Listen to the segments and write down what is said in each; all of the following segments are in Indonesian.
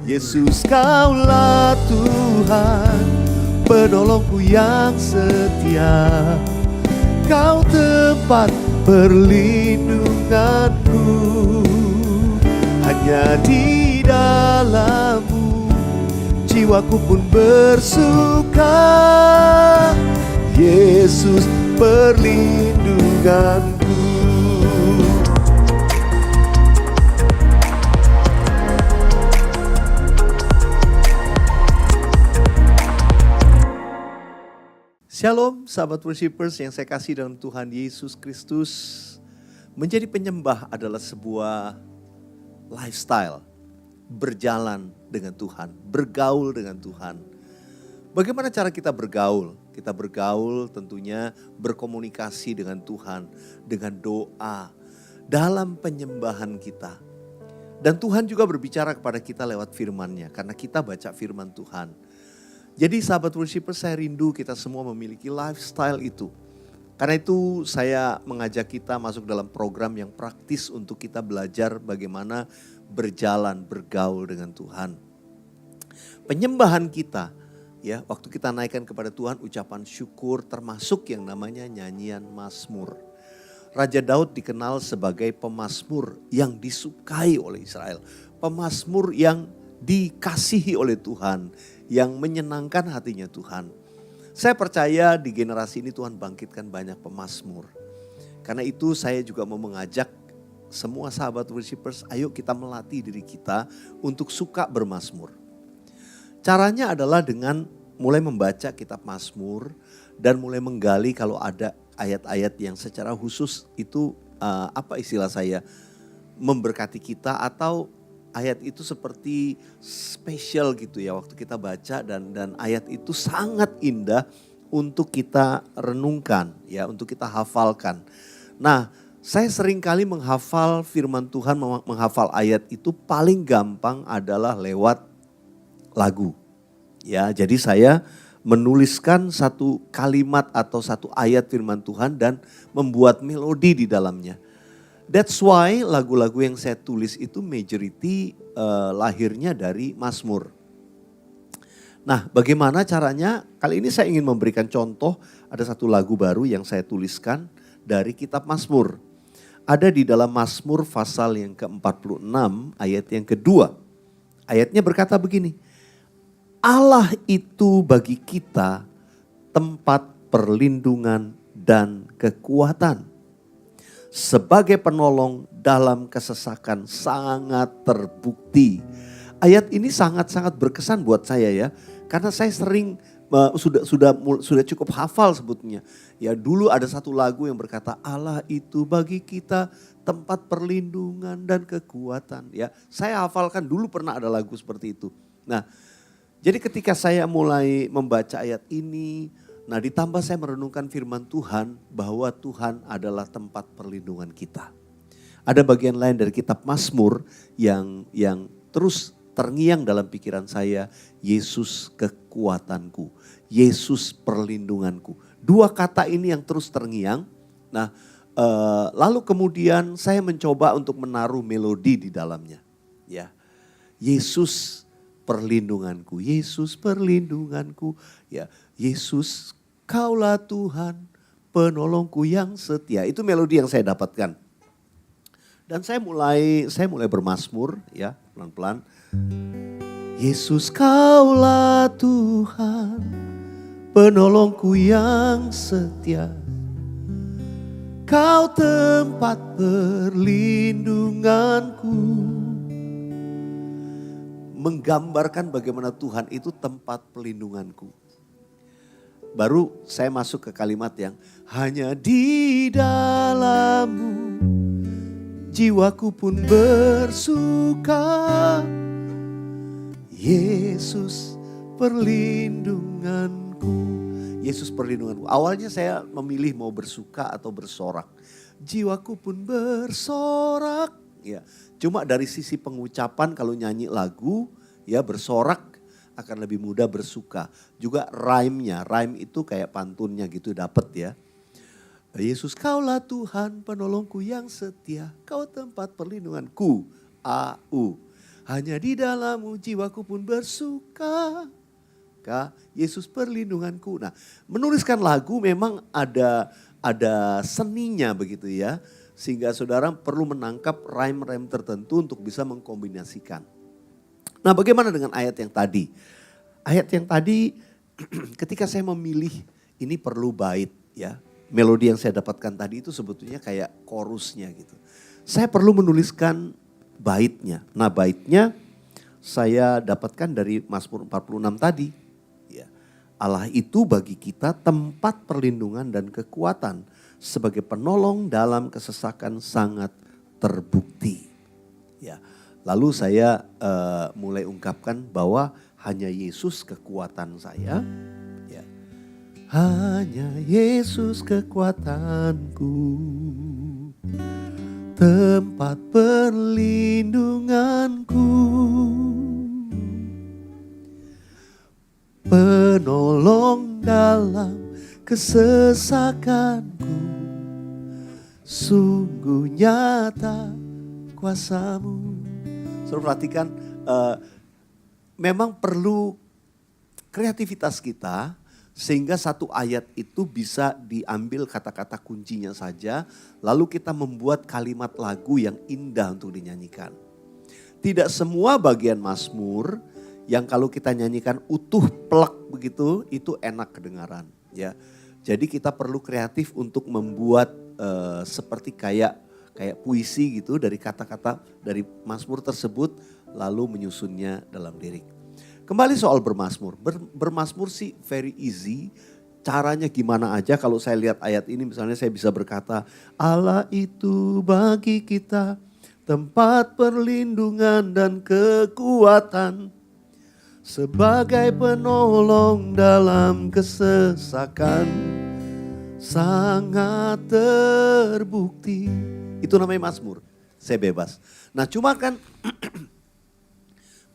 Yesus, Kaulah Tuhan, penolongku yang setia. Kau tempat perlindunganku, hanya di dalam-Mu jiwaku pun bersuka. Yesus, perlindunganku. Shalom sahabat worshipers yang saya kasih dalam Tuhan Yesus Kristus. Menjadi penyembah adalah sebuah lifestyle. Berjalan dengan Tuhan, bergaul dengan Tuhan. Bagaimana cara kita bergaul? Kita bergaul tentunya berkomunikasi dengan Tuhan, dengan doa, dalam penyembahan kita. Dan Tuhan juga berbicara kepada kita lewat firman-Nya, karena kita baca firman Tuhan. Jadi sahabat worshiper, saya rindu kita semua memiliki lifestyle itu. Karena itu saya mengajak kita masuk dalam program yang praktis untuk kita belajar bagaimana berjalan, bergaul dengan Tuhan. Penyembahan kita, ya, waktu kita naikkan kepada Tuhan ucapan syukur termasuk yang namanya nyanyian mazmur. Raja Daud dikenal sebagai pemazmur yang disukai oleh Israel. Pemazmur yang dikasihi oleh Tuhan, yang menyenangkan hatinya Tuhan. Saya percaya di generasi ini Tuhan bangkitkan banyak pemazmur. Karena itu saya juga mau mengajak semua sahabat worshipers, ayo kita melatih diri kita untuk suka bermazmur. Caranya adalah dengan mulai membaca kitab Mazmur dan mulai menggali kalau ada ayat-ayat yang secara khusus itu apa istilah saya, memberkati kita atau ayat itu seperti spesial gitu ya waktu kita baca dan ayat itu sangat indah untuk kita renungkan ya, untuk kita hafalkan. Nah, saya sering kali menghafal firman Tuhan, menghafal ayat itu paling gampang adalah lewat lagu. Ya, jadi saya menuliskan satu kalimat atau satu ayat firman Tuhan dan membuat melodi di dalamnya. That's why lagu-lagu yang saya tulis itu majority lahirnya dari Mazmur. Nah, bagaimana caranya? Kali ini saya ingin memberikan contoh, ada satu lagu baru yang saya tuliskan dari kitab Mazmur. Ada di dalam Mazmur pasal yang ke-46 ayat yang kedua. Ayatnya berkata begini, Allah itu bagi kita tempat perlindungan dan kekuatan. Sebagai penolong dalam kesesakan sangat terbukti. Ayat ini sangat-sangat berkesan buat saya ya. Karena saya sering sudah cukup hafal sebetulnya. Ya dulu ada satu lagu yang berkata Allah itu bagi kita tempat perlindungan dan kekuatan. Ya saya hafalkan dulu pernah ada lagu seperti itu. Nah jadi ketika saya mulai membaca ayat ini, nah ditambah saya merenungkan firman Tuhan bahwa Tuhan adalah tempat perlindungan kita. Ada bagian lain dari kitab Mazmur yang terus terngiang dalam pikiran saya, Yesus kekuatanku, Yesus perlindunganku. Dua kata ini yang terus terngiang. Nah lalu kemudian saya mencoba untuk menaruh melodi di dalamnya. Ya, Yesus perlindunganku, Yesus perlindunganku, ya Yesus Kaulah Tuhan, penolongku yang setia. Itu melodi yang saya dapatkan. Dan saya mulai bermazmur ya, pelan-pelan. Yesus Kaulah Tuhan, penolongku yang setia. Kau tempat perlindunganku. Menggambarkan bagaimana Tuhan itu tempat perlindunganku. Baru saya masuk ke kalimat yang hanya di dalam-Mu jiwaku pun bersuka. Yesus perlindunganku. Yesus perlindunganku. Awalnya saya memilih mau bersuka atau bersorak. Jiwaku pun bersorak. Ya, cuma dari sisi pengucapan kalau nyanyi lagu ya bersorak akan lebih mudah bersuka. Juga rhyme-nya, rhyme itu kayak pantunnya gitu dapat ya. Yesus Kaulah Tuhan penolongku yang setia, Kau tempat perlindunganku. A.U. Hanya di dalam-Mu jiwaku pun bersuka. Yesus perlindunganku. Nah, menuliskan lagu memang ada seninya begitu ya. Sehingga saudara perlu menangkap rhyme-rhyme tertentu untuk bisa mengkombinasikan. Nah, bagaimana dengan ayat yang tadi? Ayat yang tadi ketika saya memilih ini perlu bait ya. Melodi yang saya dapatkan tadi itu sebetulnya kayak chorusnya gitu. Saya perlu menuliskan baitnya. Nah, baitnya saya dapatkan dari Mazmur 46 tadi. Ya. Allah itu bagi kita tempat perlindungan dan kekuatan, sebagai penolong dalam kesesakan sangat terbukti. Ya. Lalu saya mulai ungkapkan bahwa hanya Yesus kekuatan saya. Ya. Hanya Yesus kekuatanku, tempat perlindunganku, penolong dalam kesesakanku, sungguh nyata kuasa-Mu. Saudara perhatikan, memang perlu kreativitas kita sehingga satu ayat itu bisa diambil kata-kata kuncinya saja, lalu kita membuat kalimat lagu yang indah untuk dinyanyikan. Tidak semua bagian Mazmur yang kalau kita nyanyikan utuh plek begitu itu enak kedengaran ya. Jadi kita perlu kreatif untuk membuat seperti kayak puisi gitu dari kata-kata dari Mazmur tersebut lalu menyusunnya dalam lirik. Kembali soal bermazmur. Bermazmur sih very easy. Caranya gimana aja, kalau saya lihat ayat ini misalnya saya bisa berkata, Allah itu bagi kita tempat perlindungan dan kekuatan, sebagai penolong dalam kesesakan sangat terbukti. Itu namanya mazmur. Saya bebas. Nah cuma kan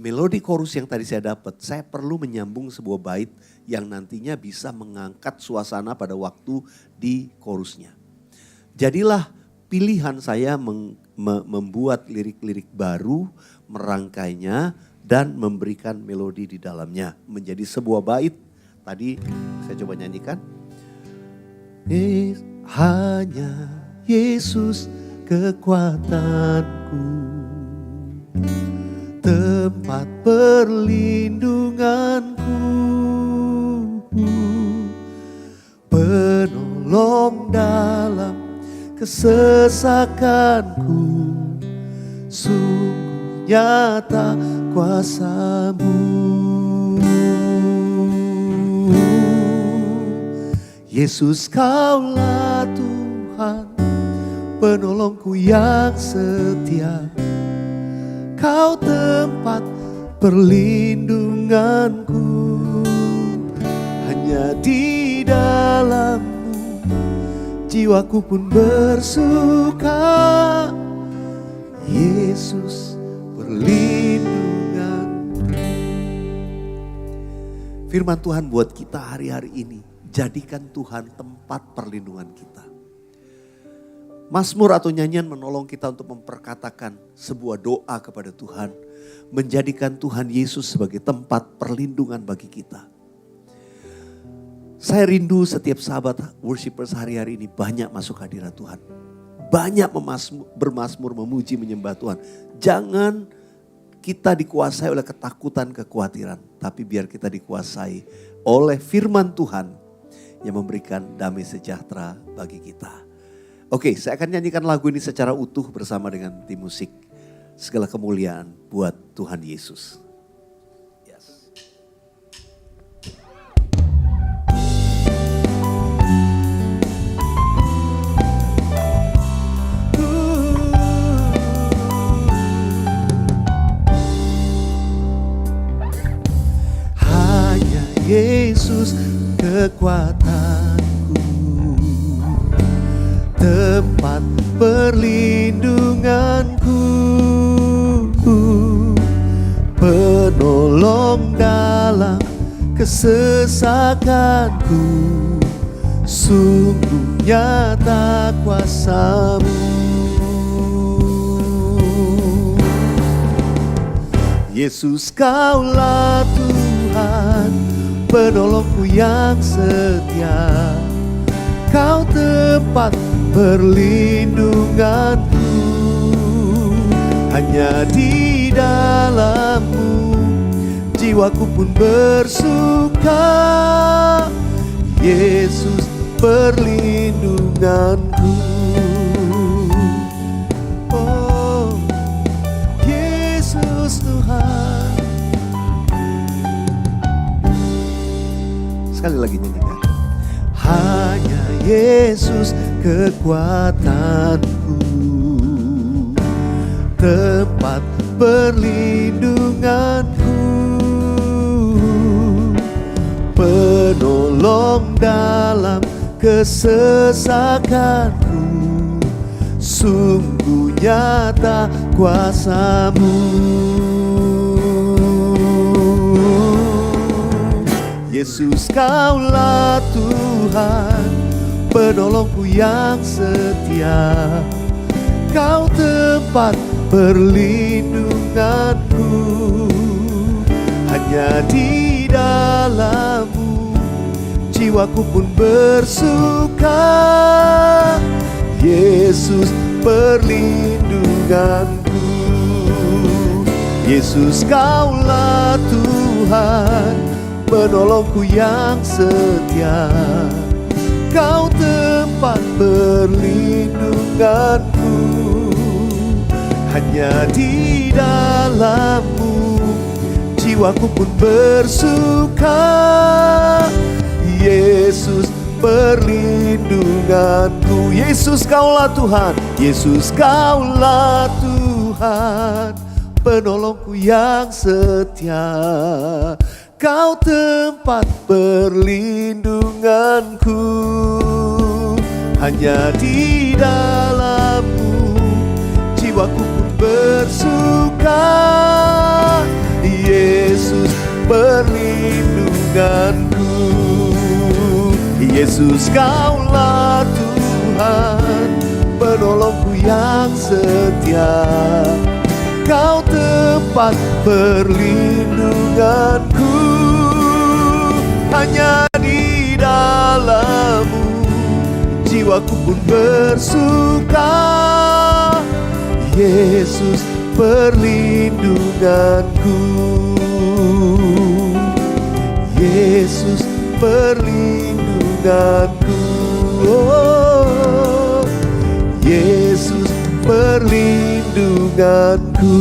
melodi chorus yang tadi saya dapat, saya perlu menyambung sebuah bait yang nantinya bisa mengangkat suasana pada waktu di chorusnya. Jadilah pilihan saya membuat lirik-lirik baru, merangkainya dan memberikan melodi di dalamnya. Menjadi sebuah bait. Tadi saya coba nyanyikan. Hanya Yesus kekuatanku, tempat perlindunganku, penolong dalam kesesakanku, sungguh nyata kuasa-Mu. Yesus, Kaulah Tuhan, penolongku yang setia. Kau tempat perlindunganku, hanya di dalam-Mu jiwaku pun bersuka. Yesus perlindungan. Firman Tuhan buat kita hari-hari ini, jadikan Tuhan tempat perlindungan kita. Mazmur atau nyanyian menolong kita untuk memperkatakan sebuah doa kepada Tuhan. Menjadikan Tuhan Yesus sebagai tempat perlindungan bagi kita. Saya rindu setiap sahabat worshipers hari-hari ini banyak masuk hadirat Tuhan. Banyak bermazmur, memuji, menyembah Tuhan. Jangan kita dikuasai oleh ketakutan, kekhawatiran. Tapi biar kita dikuasai oleh firman Tuhan yang memberikan damai sejahtera bagi kita. Oke, saya akan nyanyikan lagu ini secara utuh bersama dengan tim musik. Segala kemuliaan buat Tuhan Yesus. Yes. Hanya Yesus kekuatanku, tempat perlindunganku, penolong dalam kesesakanku, sungguh nyata kuasa-Mu. Yesus, Kaulah Tuhan, penolongku yang setia. Kau tempat perlindunganku, hanya di dalam-Mu jiwaku pun bersuka. Yesus, perlindunganku. Oh, Yesus Tuhan. Sekali lagi nyanyikan. Hanya Yesus kekuatanku, tempat perlindunganku, penolong dalam kesesakanku. Sungguh nyata kuasa-Mu. Yesus, Kaulah Tuhan, penolongku yang setia. Kau tempat perlindunganku, hanya di dalam-Mu jiwaku pun bersuka. Yesus, perlindunganku. Yesus, Kaulah Tuhan, penolongku yang setia. Kau tempat perlindunganku, hanya di dalam-Mu jiwaku pun bersuka. Yesus, perlindunganku. Yesus, Kaulah Tuhan. Yesus, Kaulah Tuhan, penolongku yang setia. Kau tempat perlindunganku, hanya di dalam-Mu jiwaku pun bersuka. Yesus, perlindunganku. Yesus, Kaulah Tuhan, penolongku yang setia. Kau tempat perlindunganku, hanya di dalam-Mu jiwaku pun bersuka. Yesus, perlindunganku. Yesus, perlindunganku. Oh, Yesus, perlindunganku.